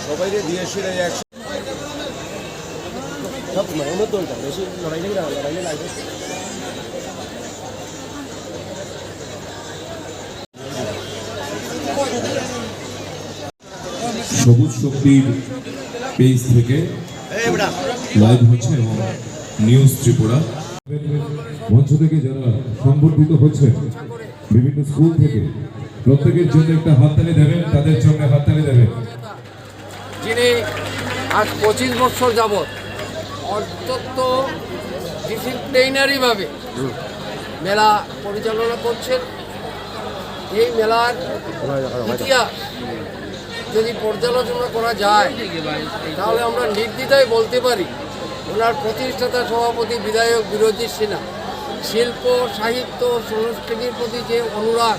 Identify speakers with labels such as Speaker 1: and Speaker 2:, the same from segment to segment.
Speaker 1: সবাই দিয়ে সেটা সব দলটা বেশি লড়াই লাগবে।
Speaker 2: সবুজ শক্তির পেজ থেকে লাইভ হচ্ছে এবং নিউজ ত্রিপুরা মঞ্চ থেকে যারা সংবর্ধিত হচ্ছে বিভিন্ন স্কুল থেকে প্রত্যেকের জন্য একটা হাততালি দেবেন, তাদের জন্য হাততালি দেবেন।
Speaker 3: যিনি আজ 25 বছর যাবৎ অত্যন্ত ডিসিপ্লিনারিভাবে মেলা পরিচালনা করছেন। এই মেলার ইতিহাস যদি পর্যালোচনা করা যায় তাহলে আমরা নির্দ্বিধায় বলতে পারি ওনার প্রতিষ্ঠাতা সভাপতি বিধায়ক বিরোধী সিনহা শিল্প সাহিত্য সংস্কৃতির প্রতি যে অনুরাগ,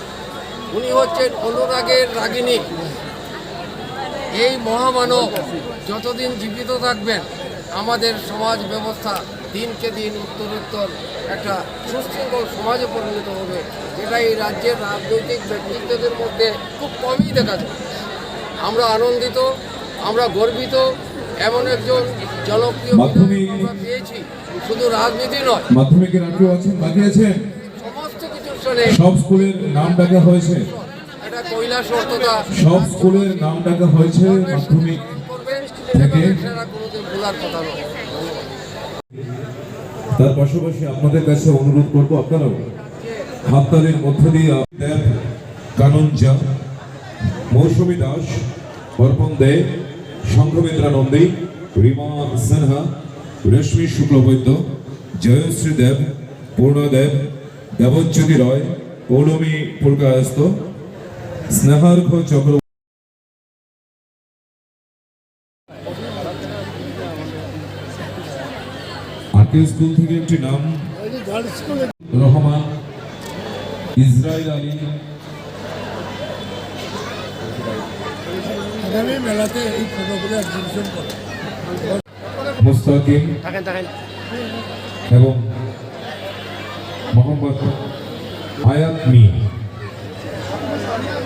Speaker 3: উনি হচ্ছেন অনুরাগের রাগিনী। এই মহামানব যতদিন জীবিত থাকবেন আমাদের সমাজ ব্যবস্থা দিনকে দিন উত্তরোত্তর একটা সুশৃঙ্খল সমাজে পরিণত হবে, যেটা এই রাজ্যের রাজনৈতিক ব্যক্তিত্বদের মধ্যে খুব কমই দেখা যায়। আমরা আনন্দিত, আমরা গর্বিত, এমন একজন জনপ্রিয় আমরা পেয়েছি। শুধু রাজনীতি নয়,
Speaker 2: মাধ্যমিকের আগ্রহ আছেন, বাকি আছেন,
Speaker 3: সমস্ত কিছুর সঙ্গে
Speaker 2: সব স্কুলের নাম ডাকা হয়েছে,
Speaker 3: এটা কৈলাসতা
Speaker 2: সব স্কুলের নাম ডাকা হয়েছে মাধ্যমিক থেকে।
Speaker 3: ভোলার কথা নয়।
Speaker 2: তার পাশাপাশি আপনাদের কাছে অনুরোধ করবো আপনারাও হাততালির মধ্য দিয়ে দেব কানঞ্জা, মৌসুমী দাস, অর্পণ দে, সংঘমিত্রা নন্দী, রিমা সিনহা, রশ্মি শুক্লবৈদ্য, জয়শ্রী দেব, পূর্ণ দেব, দেবজ্যোতি রয়, পৌলমী পুরকায়স্ত, স্নেহার্ঘ চক্র। আরকে স্কুল থেকে একটি নাম রহমান, ইসরায়েল আলী,
Speaker 4: মেলাতে এই ফটোগুলো এক্সিবিশন করে
Speaker 2: মুস্তাকিম এবং মোহাম্মদ আয়াত মি।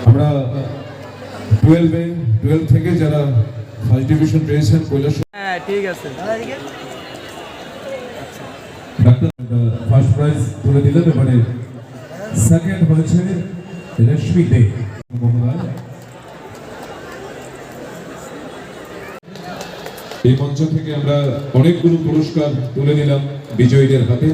Speaker 2: আমরা 12 থেকে যারা ফার্স্ট ডিভিশন পেয়েছেন কৈলাস,
Speaker 4: হ্যাঁ ঠিক আছে,
Speaker 2: ডাক্তার ফার্স্ট প্রাইজ তুলে দিলেন। এবারে সেকেন্ড হয়েছে রশ্মি দে। এই মঞ্চ থেকে আমরা অনেকগুলো পুরস্কার তুলে দিলাম বিজয়ীদের হাতে।